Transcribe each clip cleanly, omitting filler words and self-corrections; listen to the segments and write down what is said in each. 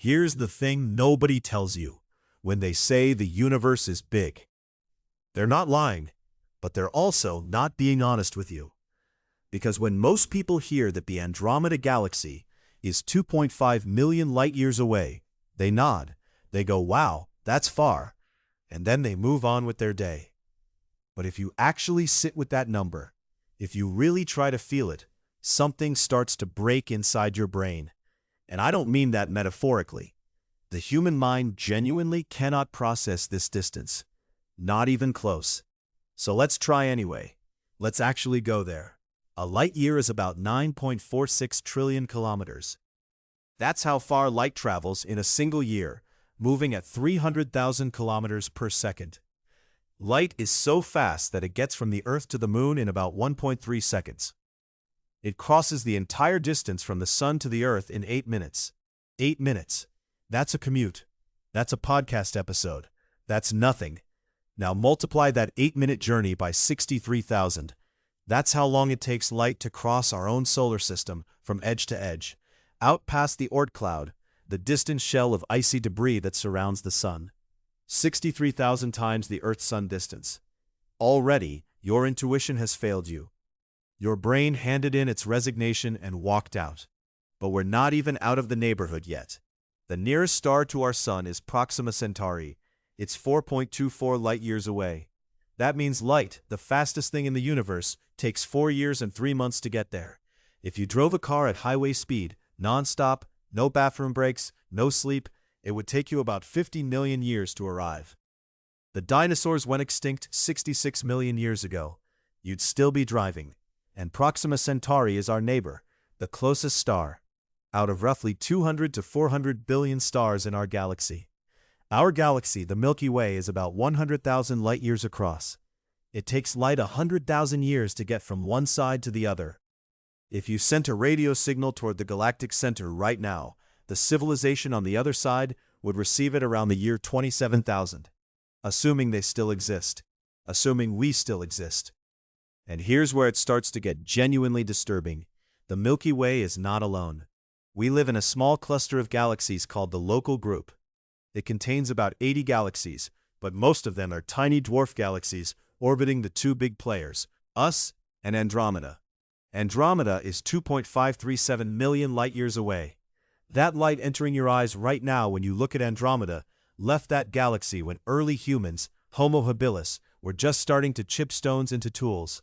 Here's the thing nobody tells you when they say the universe is big. They're not lying, but they're also not being honest with you. Because when most people hear that the Andromeda Galaxy is 2.5 million light-years away, they nod, they go, wow, that's far, and then they move on with their day. But if you actually sit with that number, if you really try to feel it, something starts to break inside your brain. And I don't mean that metaphorically. The human mind genuinely cannot process this distance. Not even close. So let's try anyway. Let's actually go there. A light year is about 9.46 trillion kilometers. That's how far light travels in a single year, moving at 300,000 kilometers per second. Light is so fast that it gets from the Earth to the Moon in about 1.3 seconds. It crosses the entire distance from the Sun to the Earth in 8 minutes. 8 minutes. That's a commute. That's a podcast episode. That's nothing. Now multiply that 8-minute journey by 63,000. That's how long it takes light to cross our own solar system from edge to edge, out past the Oort cloud, the distant shell of icy debris that surrounds the Sun. 63,000 times the Earth-Sun distance. Already, your intuition has failed you. Your brain handed in its resignation and walked out. But we're not even out of the neighborhood yet. The nearest star to our Sun is Proxima Centauri. It's 4.24 light-years away. That means light, the fastest thing in the universe, takes 4 years and 3 months to get there. If you drove a car at highway speed, non-stop, no bathroom breaks, no sleep, it would take you about 50 million years to arrive. The dinosaurs went extinct 66 million years ago. You'd still be driving. And Proxima Centauri is our neighbor, the closest star, out of roughly 200 to 400 billion stars in our galaxy. Our galaxy, the Milky Way, is about 100,000 light-years across. It takes light 100,000 years to get from one side to the other. If you sent a radio signal toward the galactic center right now, the civilization on the other side would receive it around the year 27,000. Assuming they still exist. Assuming we still exist. And here's where it starts to get genuinely disturbing. The Milky Way is not alone. We live in a small cluster of galaxies called the Local Group. It contains about 80 galaxies, but most of them are tiny dwarf galaxies orbiting the two big players, us and Andromeda. Andromeda is 2.537 million light-years away. That light entering your eyes right now when you look at Andromeda left that galaxy when early humans, Homo habilis, were just starting to chip stones into tools.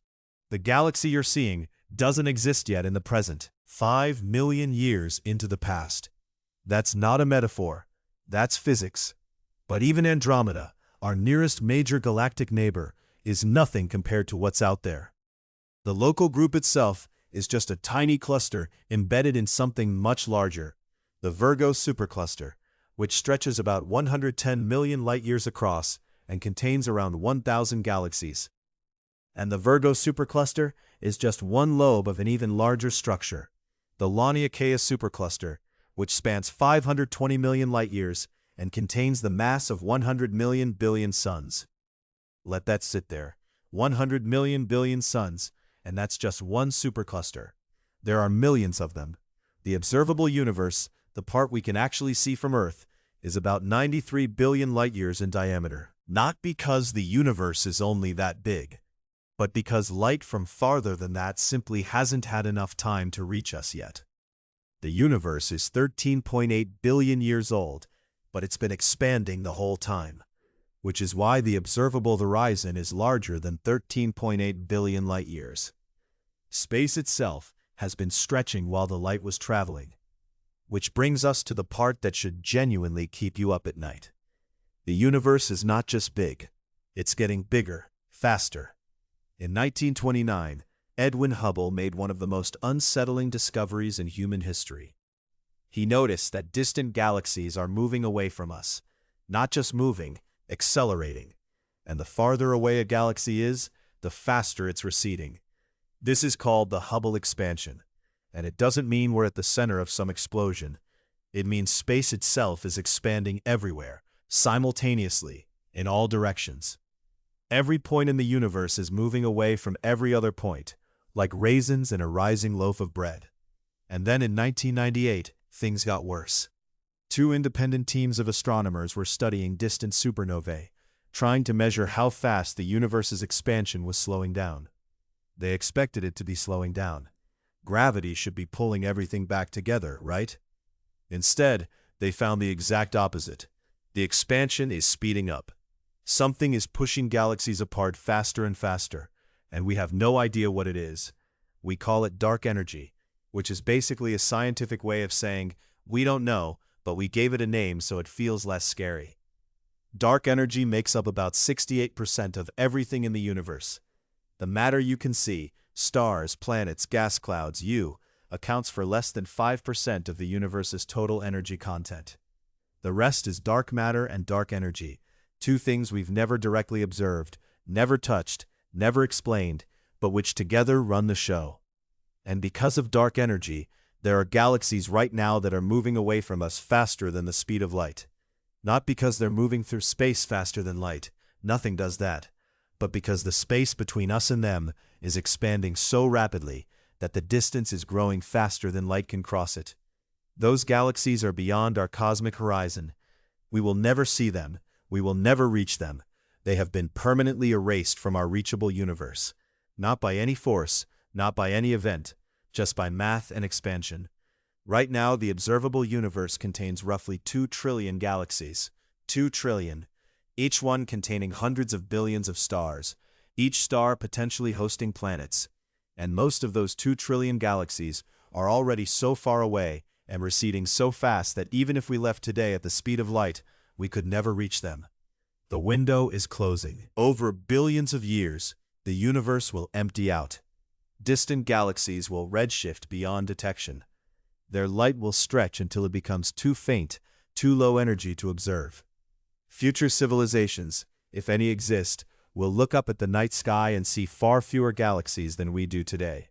The galaxy you're seeing doesn't exist yet in the present, 5 million years into the past. That's not a metaphor. That's physics. But even Andromeda, our nearest major galactic neighbor, is nothing compared to what's out there. The Local Group itself is just a tiny cluster embedded in something much larger, the Virgo supercluster, which stretches about 110 million light-years across and contains around 1,000 galaxies. And the Virgo supercluster is just one lobe of an even larger structure, the Laniakea supercluster, which spans 520 million light-years and contains the mass of 100 million billion suns. Let that sit there. 100 million billion suns, and that's just one supercluster. There are millions of them. The observable universe, the part we can actually see from Earth, is about 93 billion light-years in diameter. Not because the universe is only that big, but because light from farther than that simply hasn't had enough time to reach us yet. The universe is 13.8 billion years old, but it's been expanding the whole time, which is why the observable horizon is larger than 13.8 billion light-years. Space itself has been stretching while the light was traveling, which brings us to the part that should genuinely keep you up at night. The universe is not just big, it's getting bigger, faster. In 1929, Edwin Hubble made one of the most unsettling discoveries in human history. He noticed that distant galaxies are moving away from us, not just moving, accelerating. And the farther away a galaxy is, the faster it's receding. This is called the Hubble expansion, and it doesn't mean we're at the center of some explosion. It means space itself is expanding everywhere, simultaneously, in all directions. Every point in the universe is moving away from every other point, like raisins in a rising loaf of bread. And then in 1998, things got worse. Two independent teams of astronomers were studying distant supernovae, trying to measure how fast the universe's expansion was slowing down. They expected it to be slowing down. Gravity should be pulling everything back together, right? Instead, they found the exact opposite. The expansion is speeding up. Something is pushing galaxies apart faster and faster, and we have no idea what it is. We call it dark energy, which is basically a scientific way of saying, we don't know, but we gave it a name so it feels less scary. Dark energy makes up about 68% of everything in the universe. The matter you can see, stars, planets, gas clouds, accounts for less than 5% of the universe's total energy content. The rest is dark matter and dark energy, two things we've never directly observed, never touched, never explained, but which together run the show. And because of dark energy, there are galaxies right now that are moving away from us faster than the speed of light. Not because they're moving through space faster than light, nothing does that, but because the space between us and them is expanding so rapidly that the distance is growing faster than light can cross it. Those galaxies are beyond our cosmic horizon. We will never see them. We will never reach them. They have been permanently erased from our reachable universe. Not by any force, not by any event, just by math and expansion. Right now, the observable universe contains roughly 2 trillion galaxies. 2 trillion. Each one containing hundreds of billions of stars, each star potentially hosting planets. And most of those 2 trillion galaxies are already so far away and receding so fast that even if we left today at the speed of light, we could never reach them. The window is closing. Over billions of years, the universe will empty out. Distant galaxies will redshift beyond detection. Their light will stretch until it becomes too faint, too low energy to observe. Future civilizations, if any exist, will look up at the night sky and see far fewer galaxies than we do today.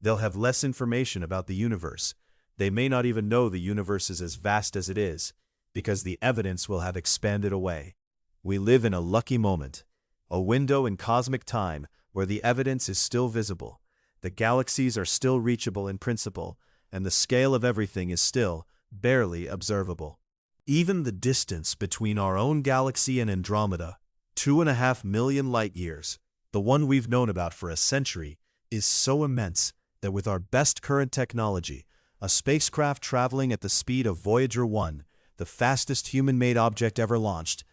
They'll have less information about the universe. They may not even know the universe is as vast as it is, because the evidence will have expanded away. We live in a lucky moment, a window in cosmic time where the evidence is still visible, the galaxies are still reachable in principle, and the scale of everything is still, barely observable. Even the distance between our own galaxy and Andromeda, 2.5 million light-years, the one we've known about for a century, is so immense that with our best current technology, a spacecraft traveling at the speed of Voyager 1, the fastest human-made object ever launched,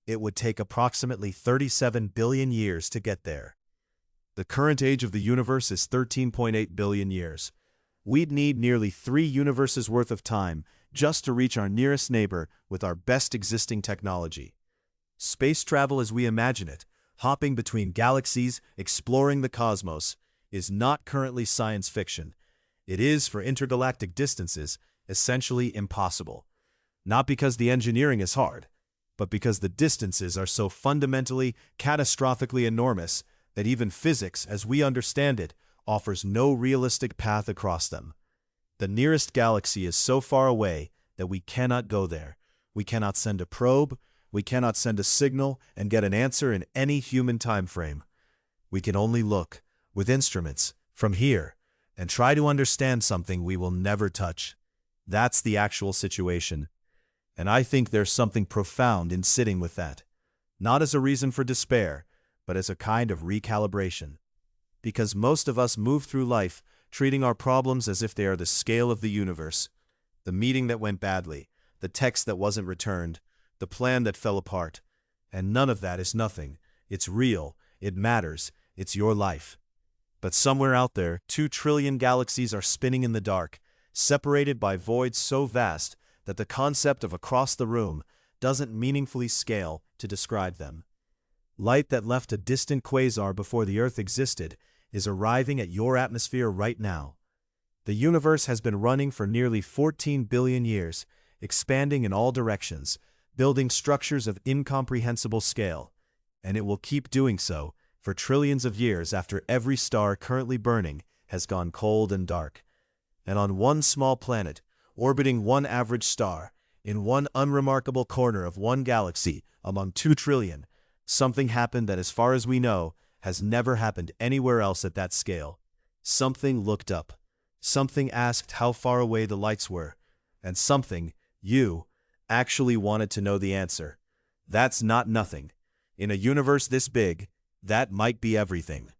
it would take approximately 37 billion years to get there. The current age of the universe is 13.8 billion years. We'd need nearly 3 universes worth of time just to reach our nearest neighbor with our best existing technology. Space travel as we imagine it, hopping between galaxies, exploring the cosmos, is not currently science fiction. It is, for intergalactic distances, essentially impossible. Not because the engineering is hard, but because the distances are so fundamentally, catastrophically enormous that even physics, as we understand it, offers no realistic path across them. The nearest galaxy is so far away that we cannot go there. We cannot send a probe, we cannot send a signal and get an answer in any human time frame. We can only look, with instruments, from here, and try to understand something we will never touch. That's the actual situation. And I think there's something profound in sitting with that. Not as a reason for despair, but as a kind of recalibration. Because most of us move through life treating our problems as if they are the scale of the universe. The meeting that went badly, the text that wasn't returned, the plan that fell apart. And none of that is nothing. It's real, it matters, it's your life. But somewhere out there, 2 trillion galaxies are spinning in the dark, separated by voids so vast that the concept of across the room doesn't meaningfully scale to describe them. Light that left a distant quasar before the Earth existed is arriving at your atmosphere right now. The universe has been running for nearly 14 billion years, expanding in all directions, building structures of incomprehensible scale, and it will keep doing so for trillions of years after every star currently burning has gone cold and dark. And on one small planet, orbiting one average star, in one unremarkable corner of one galaxy among 2 trillion, something happened that, as far as we know, has never happened anywhere else at that scale. Something looked up. Something asked how far away the lights were. And something, You actually wanted to know the answer. That's not nothing. In a universe this big, that might be everything.